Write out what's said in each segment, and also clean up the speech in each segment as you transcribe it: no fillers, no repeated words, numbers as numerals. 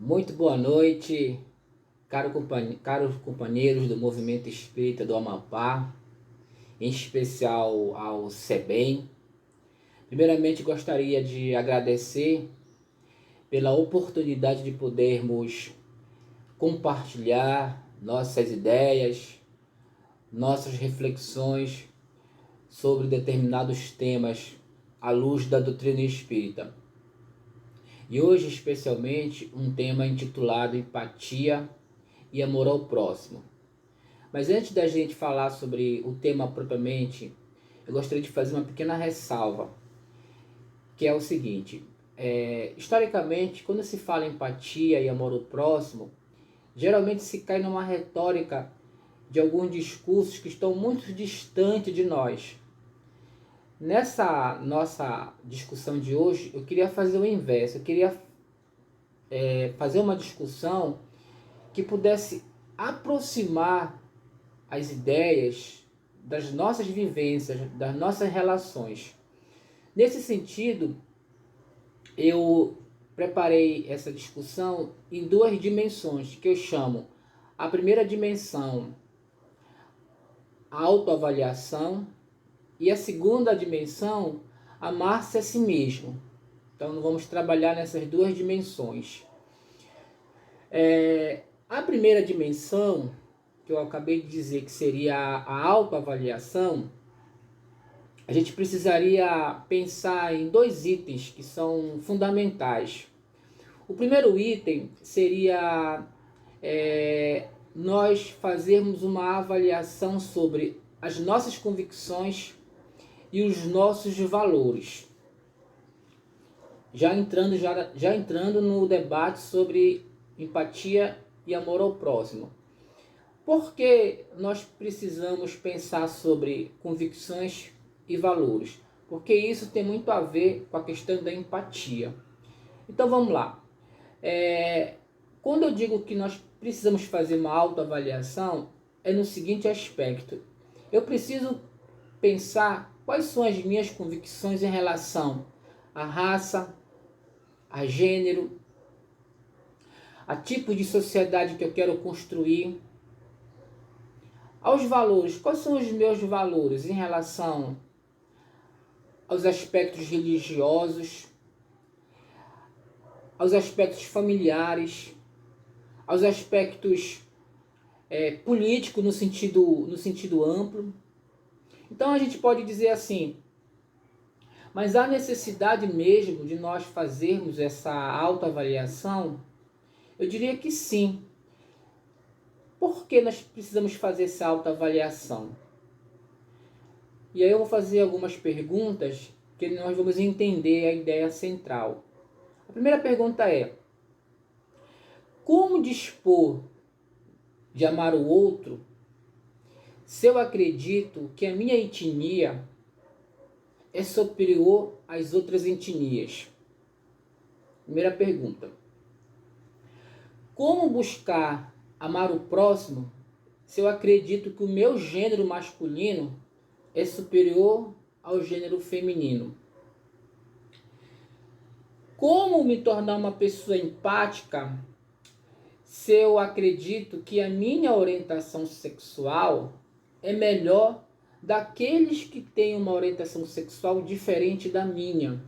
Muito boa noite, caros companheiros do Movimento Espírita do Amapá, em especial ao SEBEM. Primeiramente, gostaria de agradecer pela oportunidade de podermos compartilhar nossas ideias, nossas reflexões sobre determinados temas à luz da doutrina espírita. E hoje, especialmente, um tema intitulado Empatia e Amor ao Próximo. Mas antes da gente falar sobre o tema propriamente, eu gostaria de fazer uma pequena ressalva, que é o seguinte: historicamente, quando se fala em empatia e amor ao próximo, geralmente se cai numa retórica de alguns discursos que estão muito distantes de nós. Nessa nossa discussão de hoje, eu queria fazer o inverso. Eu queria fazer uma discussão que pudesse aproximar as ideias das nossas vivências, das nossas relações. Nesse sentido, eu preparei essa discussão em duas dimensões, que eu chamo a primeira dimensão, a autoavaliação, e a segunda dimensão, amar-se a si mesmo. Então, vamos trabalhar nessas duas dimensões. A primeira dimensão, que eu acabei de dizer que seria a autoavaliação, a gente precisaria pensar em dois itens que são fundamentais. O primeiro item seria nós fazermos uma avaliação sobre as nossas convicções e os nossos valores. Já entrando no debate sobre empatia e amor ao próximo. Por que nós precisamos pensar sobre convicções e valores? Porque isso tem muito a ver com a questão da empatia. Então vamos lá. Quando eu digo que nós precisamos fazer uma autoavaliação, é no seguinte aspecto: eu preciso pensar quais são as minhas convicções em relação à raça, a gênero, a tipo de sociedade que eu quero construir, aos valores. Quais são os meus valores em relação aos aspectos religiosos, aos aspectos familiares, aos aspectos políticos no sentido amplo. Então a gente pode dizer assim: mas há necessidade mesmo de nós fazermos essa autoavaliação? Eu diria que sim. Por que nós precisamos fazer essa autoavaliação? E aí eu vou fazer algumas perguntas que nós vamos entender a ideia central. A primeira pergunta é: como dispor de amar o outro se eu acredito que a minha etnia é superior às outras etnias? Primeira pergunta. Como buscar amar o próximo se eu acredito que o meu gênero masculino é superior ao gênero feminino? Como me tornar uma pessoa empática se eu acredito que a minha orientação sexual é melhor daqueles que têm uma orientação sexual diferente da minha?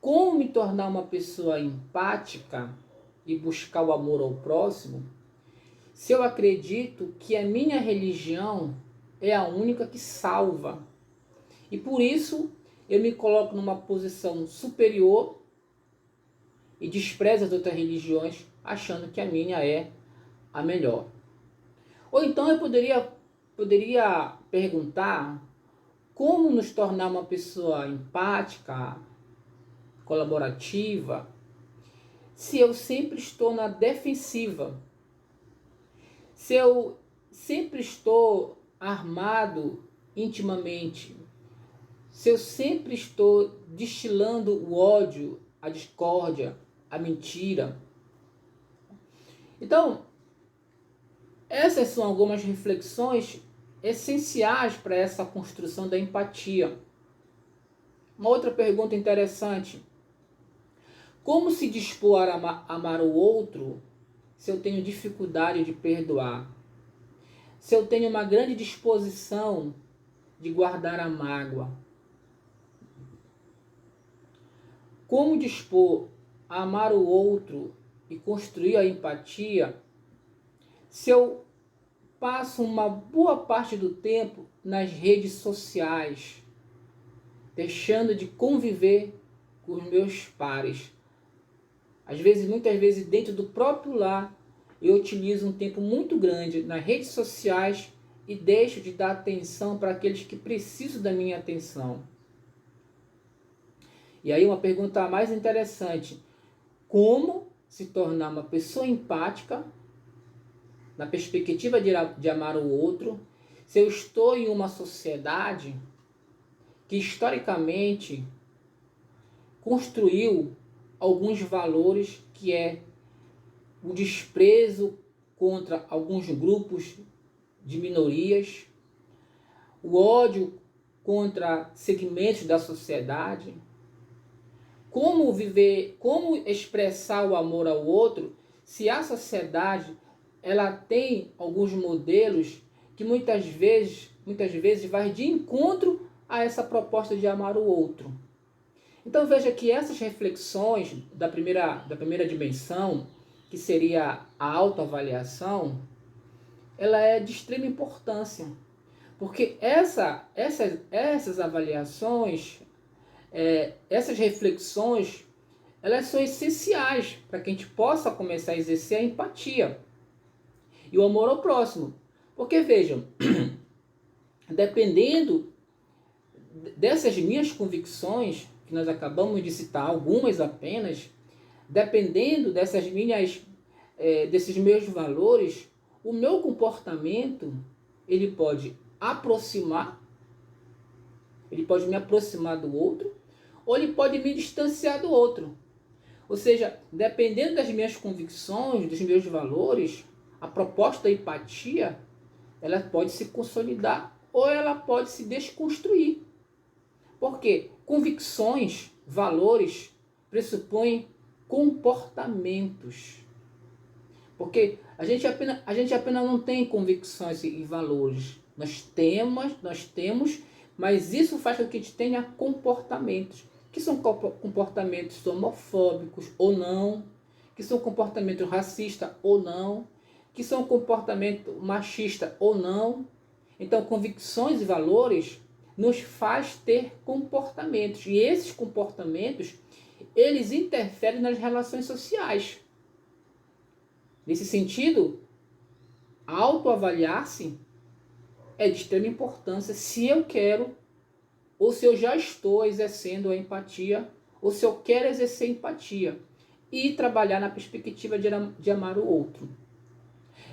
Como me tornar uma pessoa empática e buscar o amor ao próximo se eu acredito que a minha religião é a única que salva? E por isso eu me coloco numa posição superior e desprezo as outras religiões, achando que a minha é a melhor. Ou então eu poderia perguntar: como nos tornar uma pessoa empática, colaborativa, se eu sempre estou na defensiva? Se eu sempre estou armado intimamente? Se eu sempre estou destilando o ódio, a discórdia, a mentira? Então, essas são algumas reflexões essenciais para essa construção da empatia. Uma outra pergunta interessante: Como se dispor a amar o outro se eu tenho dificuldade de perdoar? Se eu tenho uma grande disposição de guardar a mágoa? Como dispor a amar o outro e construir a empatia se eu passo uma boa parte do tempo nas redes sociais, deixando de conviver com os meus pares? Às vezes, muitas vezes, dentro do próprio lar, eu utilizo um tempo muito grande nas redes sociais e deixo de dar atenção para aqueles que precisam da minha atenção. E aí uma pergunta mais interessante: como se tornar uma pessoa empática na perspectiva de amar o outro se eu estou em uma sociedade que historicamente construiu alguns valores, que é o desprezo contra alguns grupos de minorias, o ódio contra segmentos da sociedade? Como viver, como expressar o amor ao outro se a sociedade ela tem alguns modelos que muitas vezes vai de encontro a essa proposta de amar o outro? Então veja que essas reflexões da primeira dimensão, que seria a autoavaliação, ela é de extrema importância, porque essas avaliações, essas reflexões, elas são essenciais para que a gente possa começar a exercer a empatia e o amor ao próximo. Porque vejam, dependendo dessas minhas convicções, que nós acabamos de citar algumas apenas, dependendo desses meus valores, o meu comportamento, ele pode me aproximar do outro, ou ele pode me distanciar do outro. Ou seja, dependendo das minhas convicções, dos meus valores, a proposta da empatia, ela pode se consolidar ou ela pode se desconstruir. Porque convicções, valores, pressupõem comportamentos. Porque a gente apenas não tem convicções e valores. Nós temos, mas isso faz com que a gente tenha comportamentos. Que são comportamentos homofóbicos ou não, que são comportamentos racistas ou não, que são comportamento machista ou não. Então, convicções e valores nos faz ter comportamentos. E esses comportamentos, eles interferem nas relações sociais. Nesse sentido, autoavaliar-se é de extrema importância se eu quero, ou se eu já estou exercendo a empatia, ou se eu quero exercer empatia e trabalhar na perspectiva de amar o outro.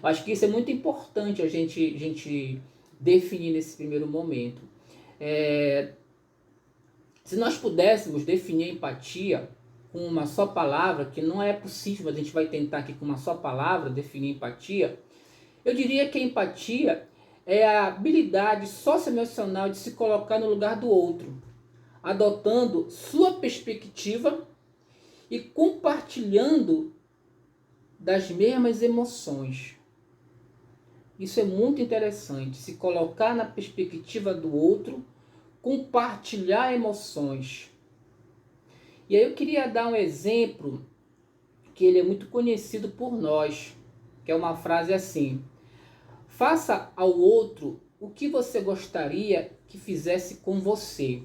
Eu acho que isso é muito importante a gente definir nesse primeiro momento. Se nós pudéssemos definir a empatia com uma só palavra, que não é possível, a gente vai tentar aqui com uma só palavra definir empatia, eu diria que a empatia é a habilidade socioemocional de se colocar no lugar do outro, adotando sua perspectiva e compartilhando das mesmas emoções. Isso é muito interessante, se colocar na perspectiva do outro, compartilhar emoções. E aí eu queria dar um exemplo que ele é muito conhecido por nós, que é uma frase assim: faça ao outro o que você gostaria que fizesse com você.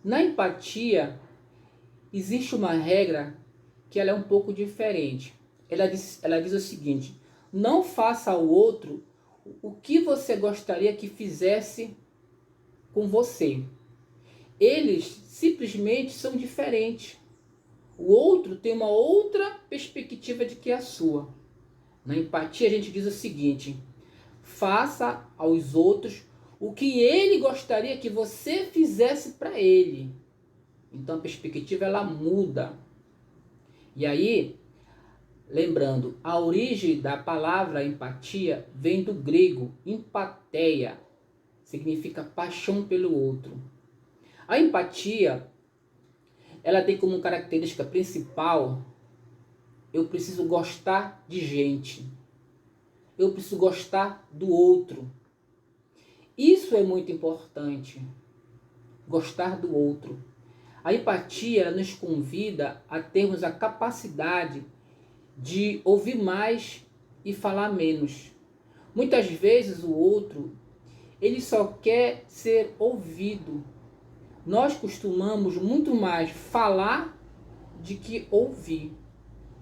Na empatia, existe uma regra que ela é um pouco diferente. Ela diz o seguinte: não faça ao outro o que você gostaria que fizesse com você. Eles simplesmente são diferentes. O outro tem uma outra perspectiva de que a sua. Na empatia a gente diz o seguinte: faça aos outros o que ele gostaria que você fizesse para ele. Então a perspectiva ela muda. E aí, lembrando, a origem da palavra empatia vem do grego empatheia, significa paixão pelo outro. A empatia ela tem como característica principal: eu preciso gostar de gente. Eu preciso gostar do outro. Isso é muito importante. Gostar do outro. A empatia, ela nos convida a termos a capacidade de ouvir mais e falar menos. Muitas vezes o outro, ele só quer ser ouvido. Nós costumamos muito mais falar do que ouvir.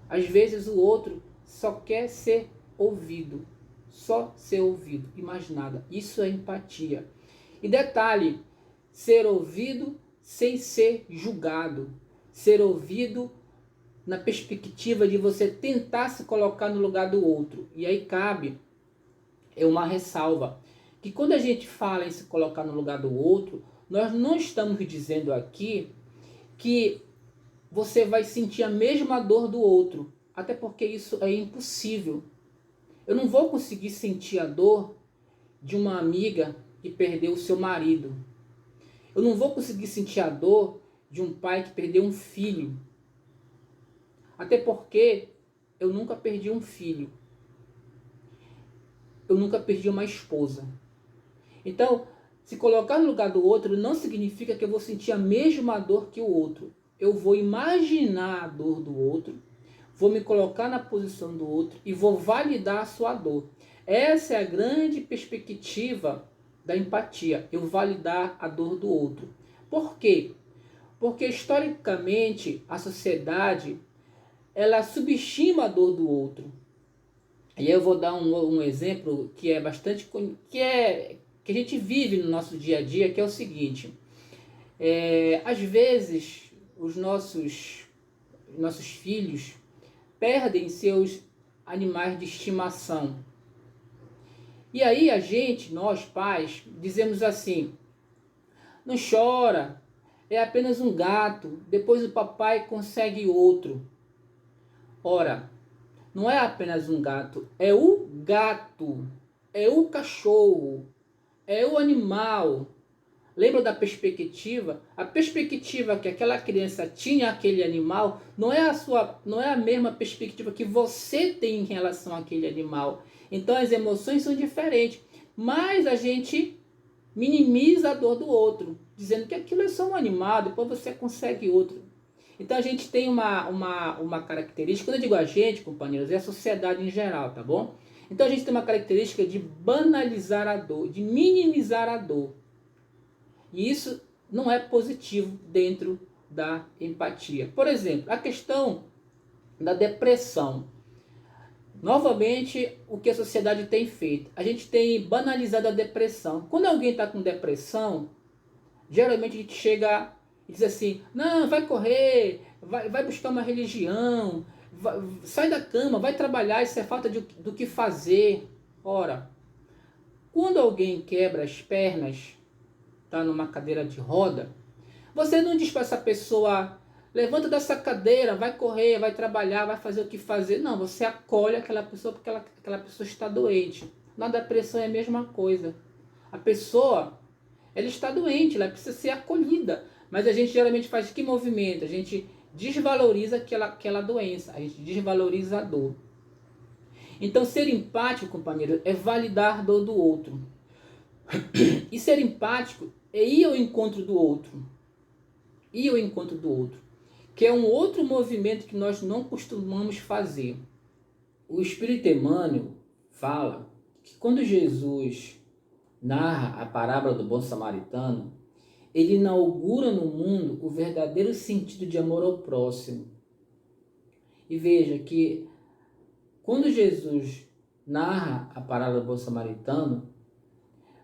Às vezes o outro só quer ser ouvido. Só ser ouvido e mais nada. Isso é empatia. E detalhe, ser ouvido sem ser julgado. Ser ouvido na perspectiva de você tentar se colocar no lugar do outro. E aí cabe uma ressalva. Que quando a gente fala em se colocar no lugar do outro, nós não estamos dizendo aqui que você vai sentir a mesma dor do outro. Até porque isso é impossível. Eu não vou conseguir sentir a dor de uma amiga que perdeu o seu marido. Eu não vou conseguir sentir a dor de um pai que perdeu um filho. Até porque eu nunca perdi um filho. Eu nunca perdi uma esposa. Então, se colocar no lugar do outro não significa que eu vou sentir a mesma dor que o outro. Eu vou imaginar a dor do outro, vou me colocar na posição do outro e vou validar a sua dor. Essa é a grande perspectiva da empatia, eu validar a dor do outro. Por quê? Porque historicamente a sociedade ela subestima a dor do outro. E aí eu vou dar um exemplo que é bastante que a gente vive no nosso dia a dia, que é o seguinte: às vezes os nossos filhos perdem seus animais de estimação. E aí nós pais, dizemos assim: não chora, é apenas um gato, depois o papai consegue outro. Ora, não é apenas um gato, é o gato, é o cachorro, é o animal. Lembra da perspectiva? A perspectiva que aquela criança tinha aquele animal não é a mesma perspectiva que você tem em relação àquele animal. Então as emoções são diferentes, mas a gente minimiza a dor do outro, dizendo que aquilo é só um animal, depois você consegue outro. Então a gente tem uma característica, quando eu digo a gente, companheiros, é a sociedade em geral, tá bom? Então a gente tem uma característica de banalizar a dor, de minimizar a dor. E isso não é positivo dentro da empatia. Por exemplo, a questão da depressão. Novamente, o que a sociedade tem feito? A gente tem banalizado a depressão. Quando alguém está com depressão, geralmente a gente chega e diz assim: não, vai correr, vai buscar uma religião, sai da cama, vai trabalhar, isso é falta do que fazer. Ora, quando alguém quebra as pernas, está numa cadeira de roda, você não diz para essa pessoa: levanta dessa cadeira, vai correr, vai trabalhar, vai fazer o que fazer. Não, você acolhe aquela pessoa porque aquela pessoa está doente. Na depressão é a mesma coisa. A pessoa, ela está doente, ela precisa ser acolhida. Mas a gente geralmente faz que movimento? A gente desvaloriza aquela doença, a gente desvaloriza a dor. Então ser empático, companheiro, é validar a dor do outro. E ser empático é ir ao encontro do outro. Ir ao encontro do outro. Que é um outro movimento que nós não costumamos fazer. O Espírito Emmanuel fala que quando Jesus narra a parábola do bom samaritano, ele inaugura no mundo o verdadeiro sentido de amor ao próximo. E veja que quando Jesus narra a parábola do bom samaritano,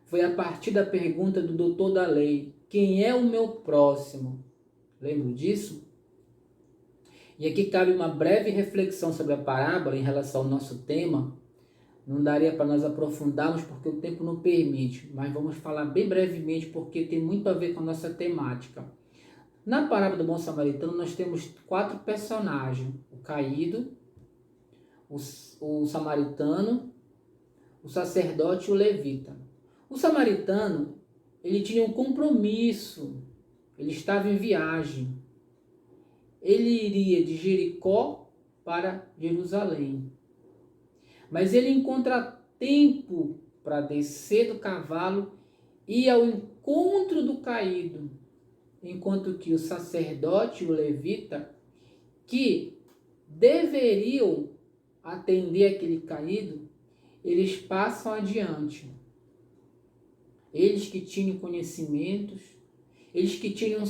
foi a partir da pergunta do doutor da lei: quem é o meu próximo? Lembram disso? E aqui cabe uma breve reflexão sobre a parábola em relação ao nosso tema. Não daria para nós aprofundarmos porque o tempo não permite, mas vamos falar bem brevemente porque tem muito a ver com a nossa temática. Na parábola do bom samaritano nós temos 4 personagens: o caído, o samaritano, o sacerdote e o levita. O samaritano, ele tinha um compromisso, ele estava em viagem. ele iria de Jericó para Jerusalém. Mas ele encontra tempo para descer do cavalo e ir ao encontro do caído, enquanto que o sacerdote e o levita, que deveriam atender aquele caído, eles passam adiante. Eles que tinham conhecimentos, eles que tinham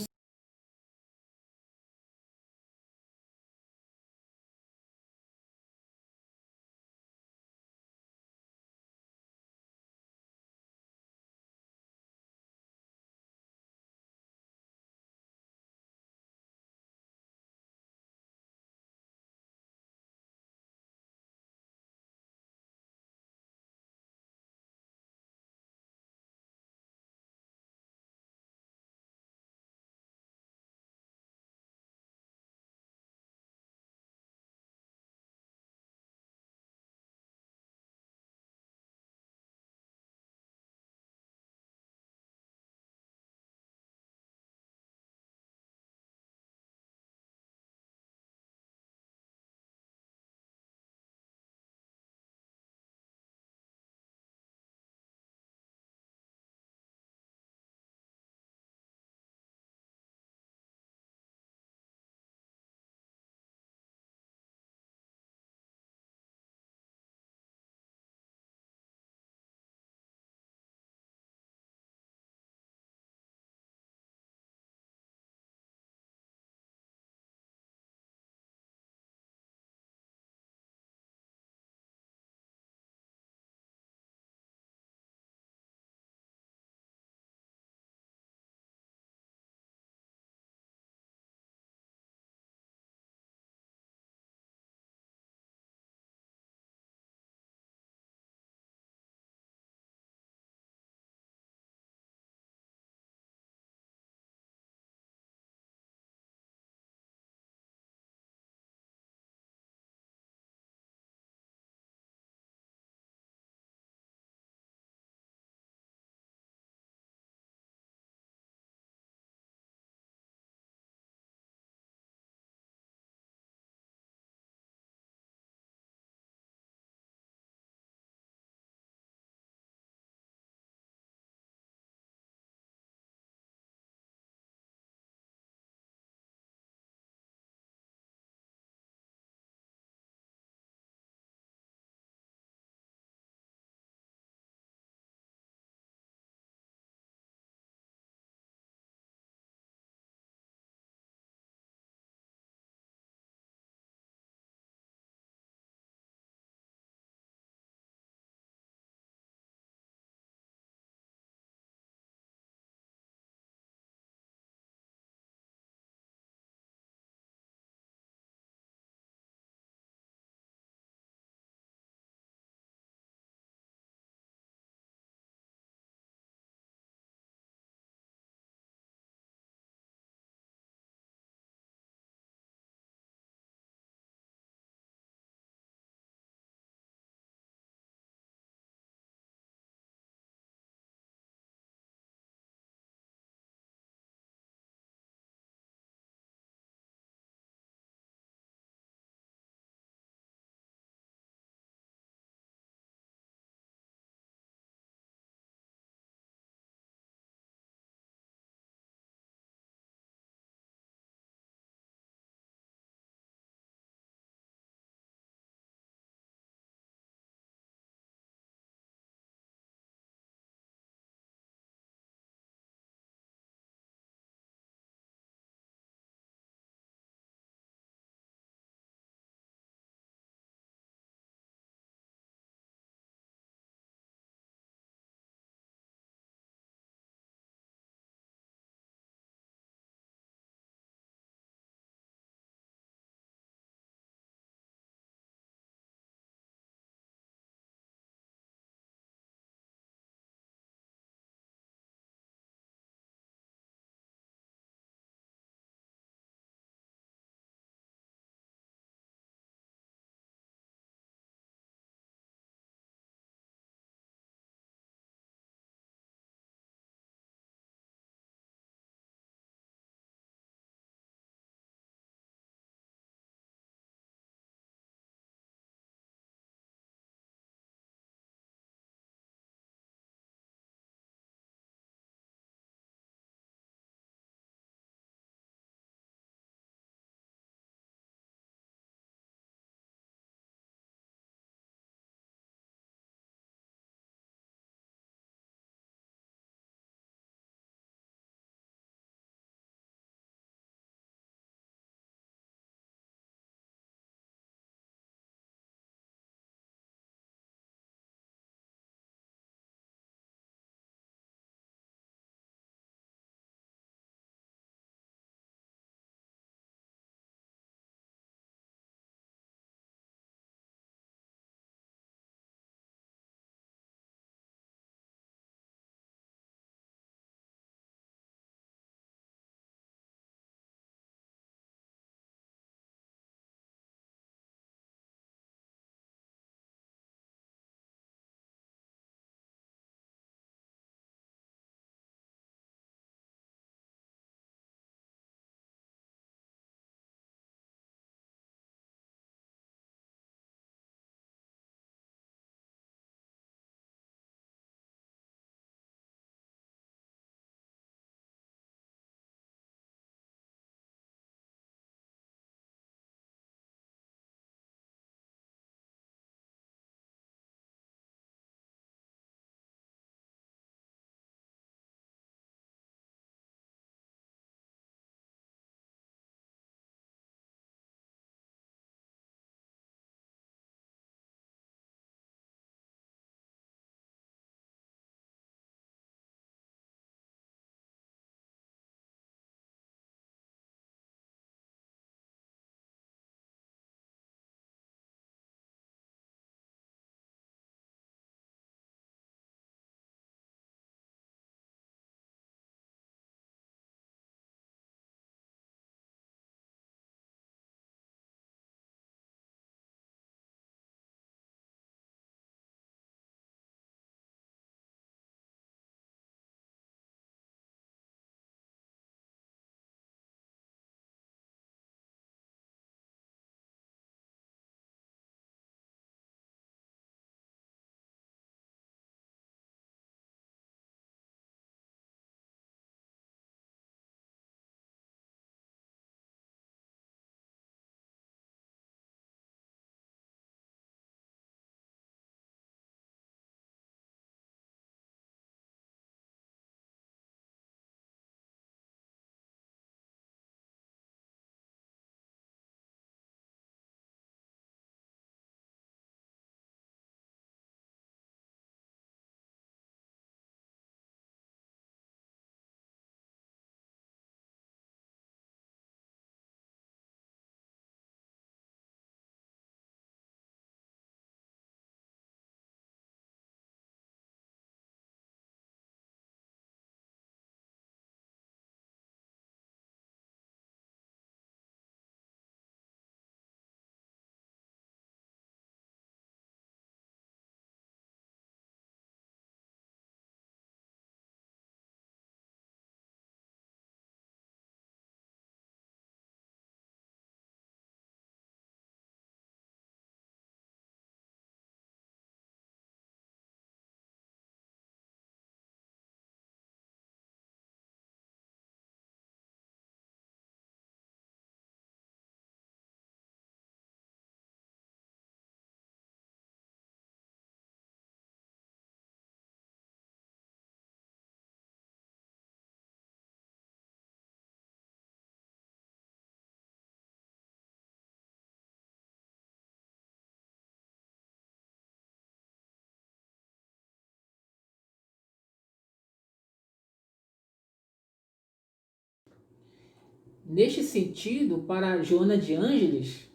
Neste sentido, para Joana de Ângeles,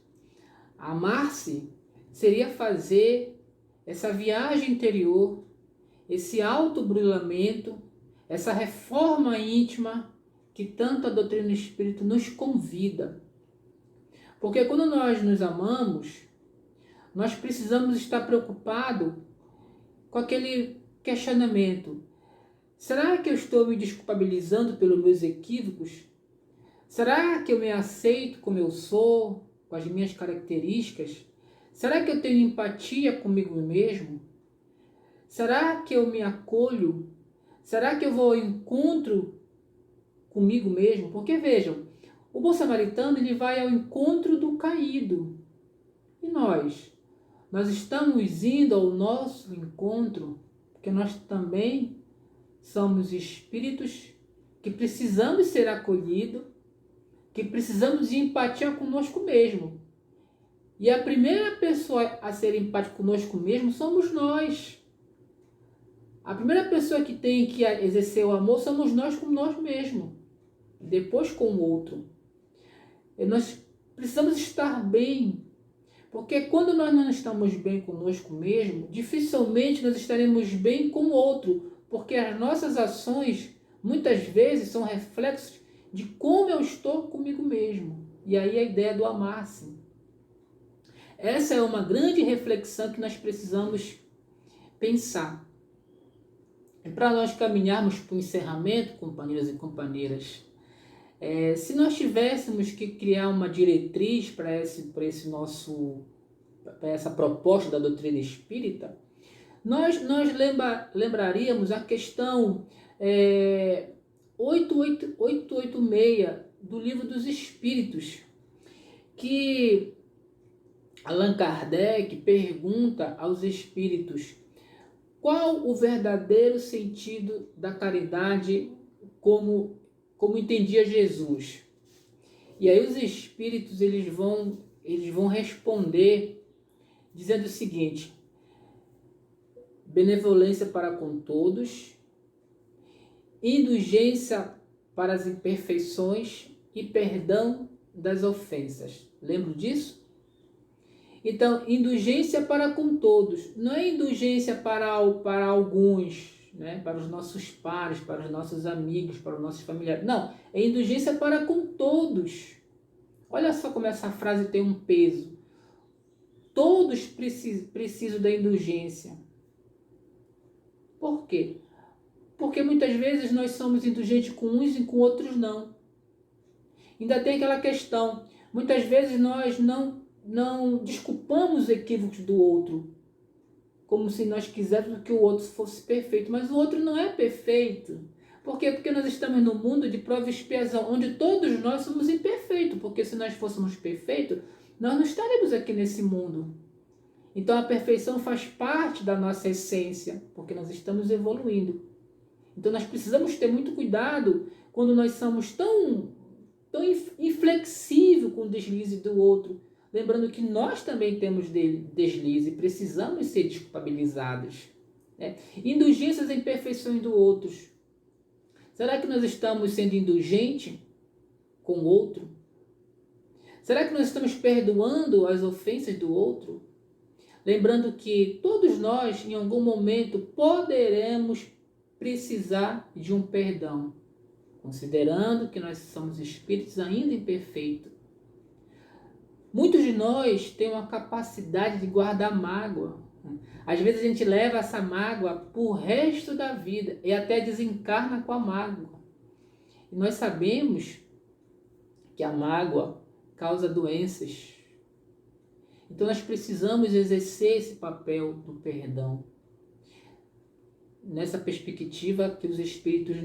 amar-se seria fazer essa viagem interior, esse autoburilamento, essa reforma íntima que tanto a doutrina do Espírito nos convida. Porque quando nós nos amamos, nós precisamos estar preocupados com aquele questionamento. Será que eu estou me desculpabilizando pelos meus equívocos? Será que eu me aceito como eu sou, com as minhas características? Será que eu tenho empatia comigo mesmo? Será que eu me acolho? Será que eu vou ao encontro comigo mesmo? Porque vejam, o bom samaritano ele vai ao encontro do caído. E nós? Nós estamos indo ao nosso encontro porque nós também somos espíritos que precisamos ser acolhidos, que precisamos de empatia conosco mesmo. E a primeira pessoa a ser empática conosco mesmo somos nós. A primeira pessoa que tem que exercer o amor somos nós com nós mesmos. Depois com o outro. E nós precisamos estar bem. Porque quando nós não estamos bem conosco mesmo, dificilmente nós estaremos bem com o outro. Porque as nossas ações, muitas vezes, são reflexos de como eu estou comigo mesmo. E aí a ideia do amar-se. Essa é uma grande reflexão que nós precisamos pensar. E para nós caminharmos para o encerramento, companheiros e companheiras, se nós tivéssemos que criar uma diretriz para essa proposta da doutrina espírita, nós lembraríamos a questão 886 do Livro dos Espíritos, que Allan Kardec pergunta aos espíritos qual o verdadeiro sentido da caridade como entendia Jesus. E aí os espíritos eles vão responder dizendo o seguinte: benevolência para com todos, indulgência para as imperfeições e perdão das ofensas. Lembram disso? Então, indulgência para com todos. Não é indulgência para alguns, né? Para os nossos pares, para os nossos amigos, para os nossos familiares. Não, é indulgência para com todos. Olha só como essa frase tem um peso. Todos precisam da indulgência. Por quê? Porque muitas vezes nós somos indulgentes com uns e com outros não. Ainda tem aquela questão. Muitas vezes nós não desculpamos os equívocos do outro, como se nós quiséssemos que o outro fosse perfeito, mas o outro não é perfeito. Por quê? Porque nós estamos no mundo de prova e expiação, onde todos nós somos imperfeitos, porque se nós fôssemos perfeitos, nós não estaríamos aqui nesse mundo. Então a perfeição faz parte da nossa essência, porque nós estamos evoluindo. Então nós precisamos ter muito cuidado quando nós somos tão inflexíveis com o deslize do outro, lembrando que nós também temos deslize e precisamos ser desculpabilizados. Né? Indulgências e imperfeições do outro. Será que nós estamos sendo indulgentes com o outro? Será que nós estamos perdoando as ofensas do outro? Lembrando que todos nós, em algum momento, poderemos precisar de um perdão, considerando que nós somos espíritos ainda imperfeitos. Muitos de nós têm uma capacidade de guardar mágoa. Às vezes a gente leva essa mágoa pro resto da vida e até desencarna com a mágoa. E nós sabemos que a mágoa causa doenças. Então nós precisamos exercer esse papel do perdão. Nessa perspectiva que os Espíritos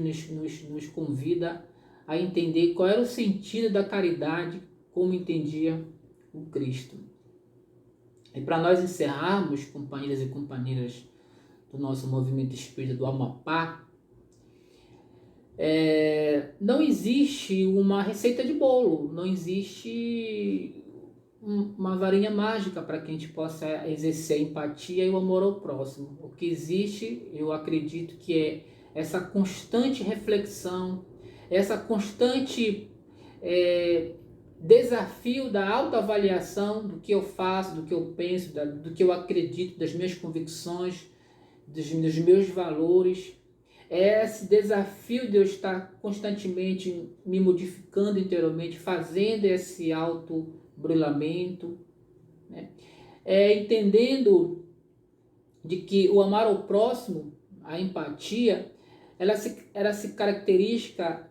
nos convidam a entender qual era o sentido da caridade, como entendia o Cristo. E para nós encerrarmos, companheiras e companheiras do nosso movimento espírita do Amapá, não existe uma receita de bolo, não existe uma varinha mágica para que a gente possa exercer a empatia e o amor ao próximo. O que existe, eu acredito que é essa constante reflexão, essa constante desafio da autoavaliação do que eu faço, do que eu penso, do que eu acredito, das minhas convicções, dos meus valores. É esse desafio de eu estar constantemente me modificando interiormente, fazendo esse autoburilamento, né? Entendendo de que o amar ao próximo, a empatia, ela se caracteriza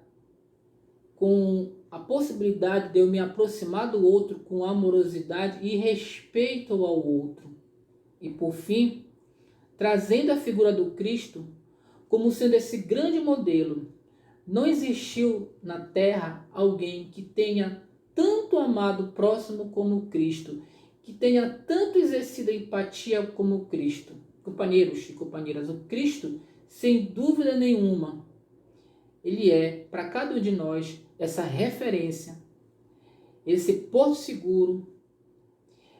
com a possibilidade de eu me aproximar do outro com amorosidade e respeito ao outro. E por fim, trazendo a figura do Cristo como sendo esse grande modelo. Não existiu na Terra alguém que tenha tanto amado o próximo como Cristo, que tenha tanto exercido a empatia como Cristo. Companheiros e companheiras, o Cristo, sem dúvida nenhuma, ele é, para cada um de nós, essa referência, esse porto seguro,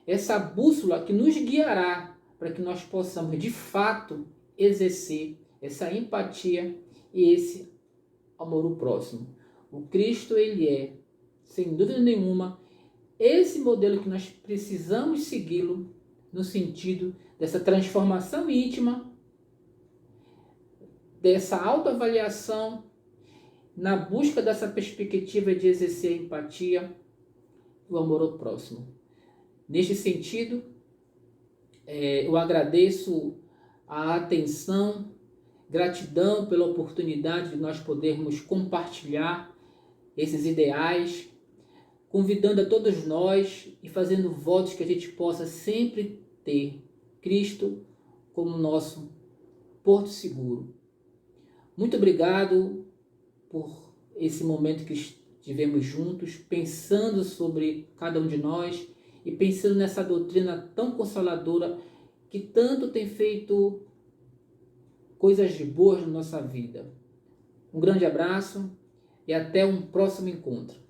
essa bússola que nos guiará para que nós possamos, de fato, exercer essa empatia e esse amor ao próximo. O Cristo, ele é, sem dúvida nenhuma, esse modelo que nós precisamos segui-lo no sentido dessa transformação íntima, dessa autoavaliação, na busca dessa perspectiva de exercer a empatia e o amor ao próximo. Neste sentido, eu agradeço a atenção, gratidão pela oportunidade de nós podermos compartilhar esses ideais, convidando a todos nós e fazendo votos que a gente possa sempre ter Cristo como nosso porto seguro. Muito obrigado por esse momento que estivemos juntos, pensando sobre cada um de nós e pensando nessa doutrina tão consoladora que tanto tem feito coisas de boas na nossa vida. Um grande abraço e até um próximo encontro.